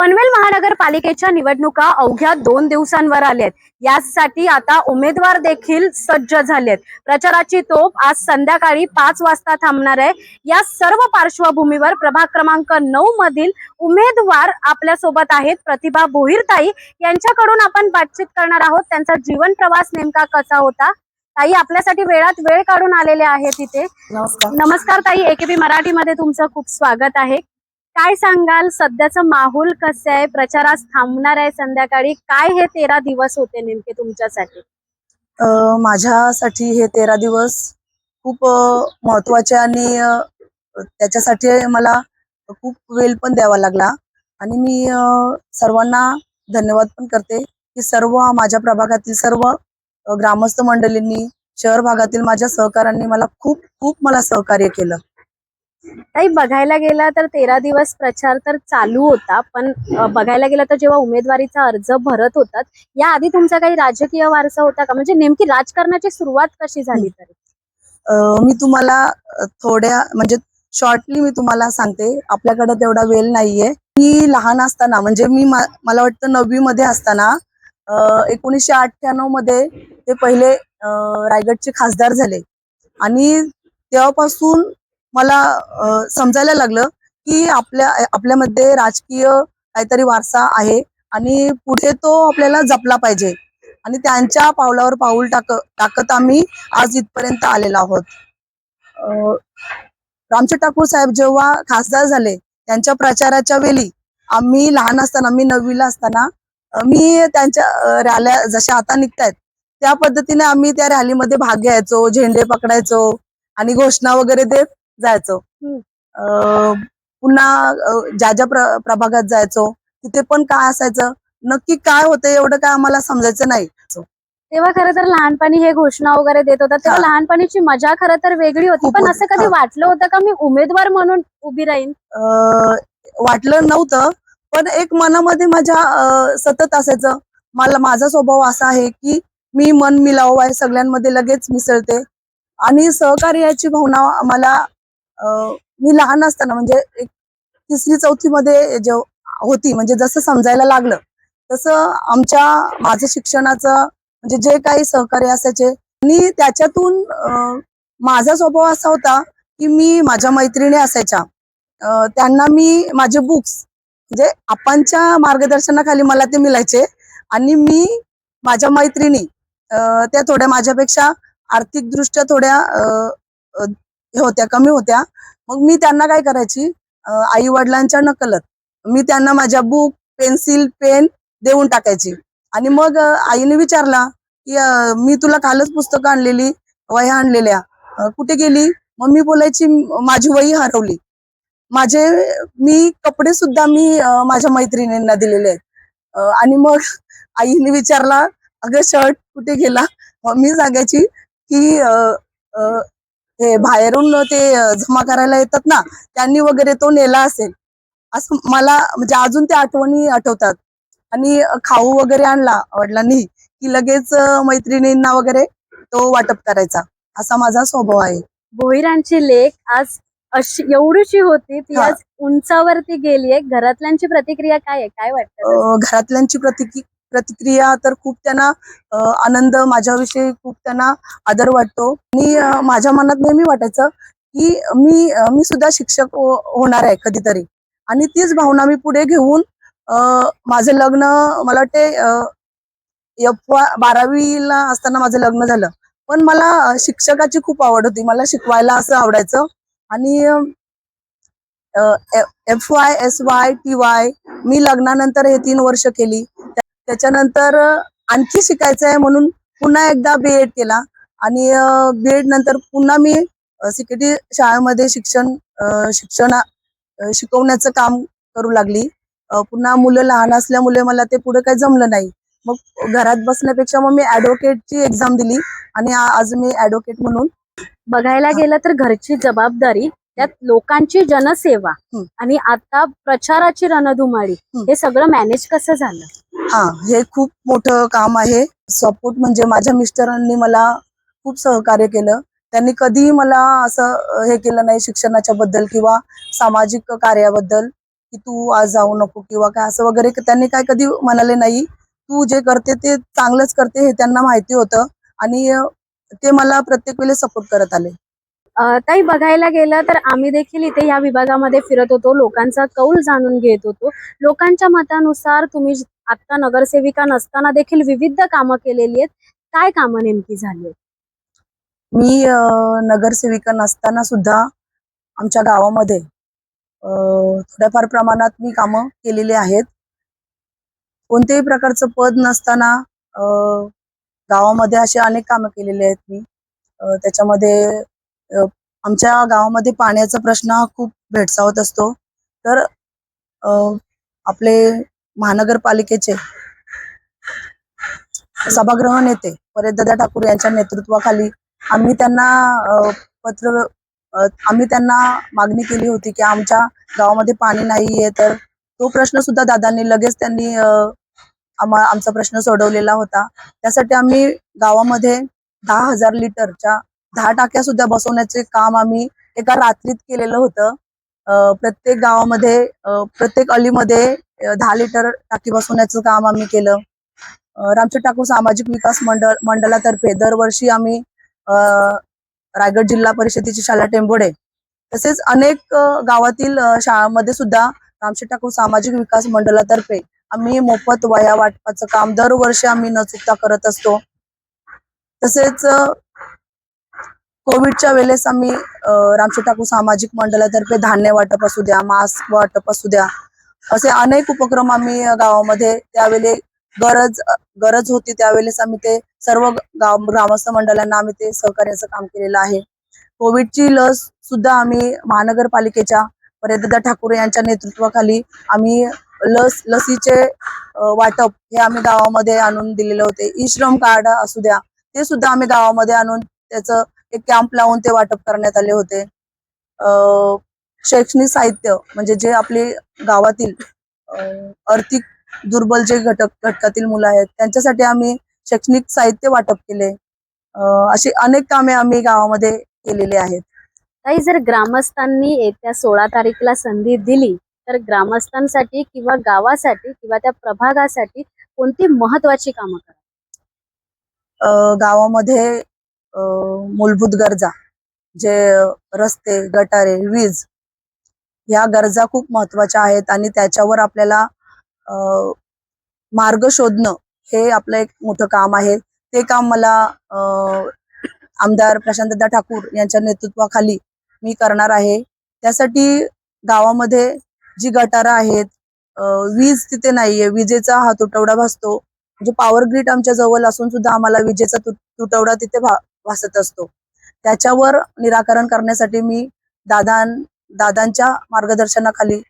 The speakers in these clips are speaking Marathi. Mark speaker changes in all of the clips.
Speaker 1: पनवेल महानगरपालिकेच्या निवडणुका अवघ्या 2 दिवसांवर आल्यात। यासाठी आता उमेदवार देखील सज्ज झालेत। प्रचाराची तोफ आज संध्याकाळी 5 वाजता थांबणार आहे। या सर्व पार्श्वभूमीवर प्रभाग क्रमांक 9 मधील उमेदवार आपल्या सोबत आहेत। प्रतिभा भोईरताई यांच्याकडून आपण बातचीत करणार आहोत। त्यांचा जीवन प्रवास नेमका कसा होता। ताई आपल्यासाठी वेळात वेळ काढून आलेले आहेत इथे। नमस्कार ताई, एकेबी मराठीमध्ये तुमचं खूप स्वागत आहे। काय सांगाल, सध्याचं माहोल कसं आहे? प्रचारास थांबणार आहे संध्याकाळी, काय हे 13 दिवस होते नेमके तुमच्यासाठी?
Speaker 2: माझ्यासाठी हे 13 दिवस खूप महत्त्वाचे आणि त्याच्यासाठी मला खूप वेळ पण द्यावा लागला आणि मी सर्वांना धन्यवाद पण करते की सर्व माझ्या प्रभागातील सर्व ग्रामस्थ मंडळींनी, शहर भागातील माझ्या सहकाऱ्यांनी मला खूप खूप मला सहकार्य केलं।
Speaker 1: ताई बघायला गेला तर 13 दिवस प्रचार तर चालू होता, पण बघायला गेला तर जेव्हा उमेदवारीचा अर्ज भरत होतात या आधी तुमचा काही राजकीय वारसा होता का? म्हणजे नेमकी राजकारणाची सुरुवात कशी झाली? तरी
Speaker 2: मी तुम्हाला थोड्या म्हणजे शॉर्टली मी तुम्हाला सांगते, आपल्याकडे तेवढा वेळ नाहीये। मी लहान असताना म्हणजे मला वाटतं 9वी मध्ये असताना 1998 मध्ये ते पहिले रायगडचे खासदार झाले आणि तेव्हापासून मला समजायला लागलं की आपल्यामध्ये राजकीय काहीतरी वारसा आहे आणि पुढे तो आपल्याला जपला पाहिजे आणि त्यांच्या पावलावर पाऊल टाकत आम्ही आज इथपर्यंत आलेलो आहोत। रामचंद्र ठाकूर साहेब जेव्हा खासदार झाले त्यांच्या प्रचाराच्या वेळी आम्ही लहान असताना, मी 9वीला असताना मी त्यांच्या रॅल्या जशा आता निघतायत त्या पद्धतीने आम्ही त्या रॅलीमध्ये भाग घ्यायचो, झेंडे पकडायचो आणि घोषणा वगैरे देत जायचो। पुन्हा ज्या प्रभागात जायचो तिथे पण काय असायचं, नक्की काय होतं एवढं काय आम्हाला समजायचं नाही।
Speaker 1: तेव्हा खरं तर लहानपणी हे घोषणा वगैरे देत होता तेव्हा लहानपणीची मजा खरं तर वेगळी होती। पण असं कधी वाटलं होतं का मी उमेदवार म्हणून उभी राहीन?
Speaker 2: वाटलं नव्हतं, पण एक मनामध्ये माझ्या सतत असायचं। माझा स्वभाव असा आहे की मी मन मिलावू आहे, सगळ्यांमध्ये लगेच मिसळते आणि सहकार्याची भावना मला मी लहान असताना म्हणजे एक 3री-4थी मध्ये होती, म्हणजे जसं समजायला लागलं तसं माझं शिक्षणाचं म्हणजे जे काही सहकार्य असायचे आणि त्याच्यातून माझा स्वभाव असा होता की मी माझ्या मैत्रिणी असायच्या, त्यांना मी माझे बुक्स म्हणजे आपणच्या मार्गदर्शनाखाली मला ते मिळायचे आणि मी माझ्या मैत्रिणी त्या थोड्या माझ्यापेक्षा आर्थिकदृष्ट्या थोड्या होत्या, कमी होत्या। मग मी त्यांना काय करायची, आई वडिलांच्या नकलत मी त्यांना माझ्या बुक, पेन्सिल, पेन देऊन टाकायची आणि मग आईने विचारला की मी तुला कालच पुस्तकं आणलेली, वह्या आणलेल्या, कुठे गेली? मग मी बोलायची माझी वही हरवली। मी कपडे सुद्धा मी माझ्या मैत्रिणींना दिलेले आहेत आणि मग आईने विचारला अगं शर्ट कुठे गेला? मग मी सांगायची की ते बाहेरून ते जमा करायला येतात ना, त्यांनी वगैरे तो नेला असेल, असं मला म्हणजे अजून त्या आठवणी आठवतात। आणि खाऊ वगैरे आणला वडिलांनी की लगेच मैत्रिणींना वगैरे तो वाटप करायचा, असा माझा स्वभाव आहे।
Speaker 1: भोईरांची लेख आज अशी एवढीशी होती, ती आज उंचावरती गेलीये। घरातल्यांची प्रतिक्रिया काय आहे, काय वाटतं?
Speaker 2: घरातल्यांची प्रतिक्रिया तर खूप त्यांना आनंद, माझ्याविषयी खूप त्यांना आदर वाटतो आणि माझ्या मनात नेहमी वाटायचं की मी सुद्धा शिक्षक होणार आहे कधीतरी आणि तीच भावना मी पुढे घेऊन माझं लग्न, मला वाटते 12वीला असताना माझं लग्न झालं। पण मला शिक्षकाची खूप आवड होती, मला शिकवायला असं आवडायचं आणि FY, SY, TY मी लग्नानंतर हे 3 वर्ष केली। त्याच्यानंतर आणखी शिकायचं आहे म्हणून पुन्हा एकदा BEd केला आणि BEd नंतर पुन्हा मी CKT शाळेमध्ये शिकवण्याचं काम करू लागली। पुन्हा मुलं लहान असल्यामुळे मला ते पुढे काही जमलं नाही, मग घरात बसण्यापेक्षा मग मी ऍडव्होकेटची एक्झाम दिली आणि आज मी ऍडव्होकेट म्हणून।
Speaker 1: बघायला गेलं तर घरची जबाबदारी, त्यात लोकांची जनसेवा आणि आता प्रचाराची रणधुमाळी, हे सगळं मॅनेज कसं झालं?
Speaker 2: हे खूप मोठं काम आहे। सपोर्ट म्हणजे माझ्या मिस्टरांनी मला खूप सहकार्य केलं, त्यांनी कधीही मला असं हे केलं नाही शिक्षणाच्या बद्दल किंवा सामाजिक कार्याबद्दल की तू आज जाऊ नको किंवा काय असं वगैरे त्यांनी काय कधी म्हणाले नाही. तू जे करते ते चांगलंच करते हे त्यांना माहिती होतं आणि ते मला प्रत्येक वेळेस सपोर्ट करत आले.
Speaker 1: ताई, बघायला गेलं तर आम्ही देखील इथे या विभागामध्ये फिरत होतो, लोकांचा कौल जाणून घेत होतो. लोकांच्या मतानुसार तुम्ही आता नगरसेविका नसताना देखील विविध कामं केलेली आहेत. काय कामं नेमकी झाली आहेत?
Speaker 2: मी नगरसेविका नसताना सुद्धा आमच्या गावामध्ये थोड्याफार प्रमाणात मी कामं केलेली आहेत. कोणत्याही प्रकारचं पद नसताना गावामध्ये असे अनेक कामं केलेली आहेत मी. त्याच्यामध्ये अ, आमच्या गावामध्ये पाण्याचा प्रश्न हा खूप भेडसावत असतो. तर अ, आपले महानगरपालिकेचे सभागृह नेते परेशदादा ठाकूर यांच्या नेतृत्वाखाली आम्ही त्यांना पत्र आम्ही त्यांना मागणी केली होती की आमच्या गावामध्ये पाणी नाहीये. तर तो प्रश्न सुद्धा दादांनी लगेच त्यांनी आमचा प्रश्न सोडवलेला होता. त्यासाठी आम्ही गावामध्ये 10,000 लिटरच्या 10 टाक्या सुद्धा बसवण्याचे काम आम्ही एका रात्रीत केलेलं होतं. प्रत्येक गावामध्ये प्रत्येक अलीमध्ये 10 लिटर टाकी बसवण्याचं काम आम्ही केलं. रामचंद्र ठाकूर सामाजिक विकास मंडळातर्फे दरवर्षी आम्ही रायगड जिल्हा परिषदेची शाळा टेंभोडे तसेच अनेक गावातील शाळांमध्ये सुद्धा रामचंद्र ठाकूर सामाजिक विकास मंडळातर्फे आम्ही मोफत वह्या वाटपाचं काम दरवर्षी आम्ही न चुकता करत असतो. तसेच कोविडच्या वेळेस आम्ही रामचंद्र ठाकूर सामाजिक मंडळातर्फे धान्य वाटप असू द्या, मास्क वाटप असू द्या, असे अनेक उपक्रम आम्ही गावामध्ये त्यावेळी गरज होती त्यावेळेस आम्ही ते सर्व ग्रामस्थ मंडळांना आम्ही ते सहकार्याचं काम केलेलं आहे. कोविडची लस सुद्धा आम्ही महानगरपालिकेच्या परेशदादा ठाकूर यांच्या नेतृत्वाखाली आम्ही लसीचे वाटप हे आम्ही गावामध्ये आणून दिलेले होते. ई श्रम कार्ड असू द्या ते सुद्धा आम्ही गावामध्ये आणून त्याचं एक कॅम्प लावून ते वाटप करण्यात आले होते. शैक्षणिक साहित्य म्हणजे जे आपले गावातील आर्थिक दुर्बल जे घटकातील मुलं आहेत त्यांच्यासाठी आम्ही शैक्षणिक साहित्य वाटप केले. अशी अनेक कामे आम्ही गावामध्ये केलेली आहेत.
Speaker 1: ताई, जर ग्रामस्थांनी येत्या 16 तारीखला संधी दिली तर ग्रामस्थांसाठी किंवा गावासाठी किंवा त्या प्रभागासाठी कोणती महत्वाची कामं करा?
Speaker 2: गावामध्ये मूलभूत गरजा जे रस्ते, गटारे, वीज या गरजा खूप महत्वाच्या आहेत आणि त्याच्यावर आपल्याला मार्ग शोधणं हे आपलं एक मोठं काम आहे. ते काम मला आमदार प्रशांतदा ठाकूर यांच्या नेतृत्वाखाली मी करणार आहे. त्यासाठी गावामध्ये जी गटारं आहेत, वीज तिथे नाहीये, विजेचा हा तुटवडा भासतो. म्हणजे पॉवर ग्रीड आमच्या जवळ असून सुद्धा आम्हाला विजेचा तुटवडा तिथे भासत असतो. त्याच्यावर निराकरण करण्यासाठी मी दादांच्या मार्गदर्शनाखाली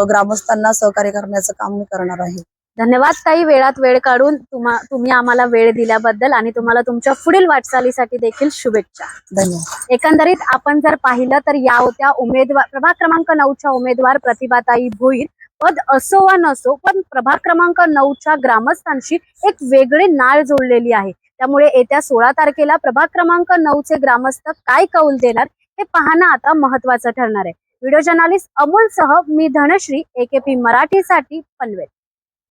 Speaker 2: ग्रामस्थांना सहकार्य करण्याचं काम मी करणार आहे.
Speaker 1: धन्यवाद ताई, वेळात वेळ काढून तुम्ही आम्हाला वेळ दिल्याबद्दल आणि तुम्हाला तुमच्या पुढील वाटचालीसाठी देखील शुभेच्छा.
Speaker 2: धन्यवाद.
Speaker 1: एकंदरीत आपण जर पाहिलं तर या होत्या उमेदवार प्रभाग क्रमांक 9च्या उमेदवार प्रतिभाताई भोईर. पद असो वा नसो, पण प्रभाग क्रमांक 9च्या ग्रामस्थांशी एक वेगळी नाळ जोडलेली आहे. त्यामुळे येत्या 16 तारखेला प्रभाग क्रमांक 9चे ग्रामस्थ काय कौल देणार हे पाहणं आता महत्वाचं ठरणार आहे. व्हिडिओ जर्नलिस्ट अमोल सह मी धनश्री, AKP मराठीसाठी पनवेल.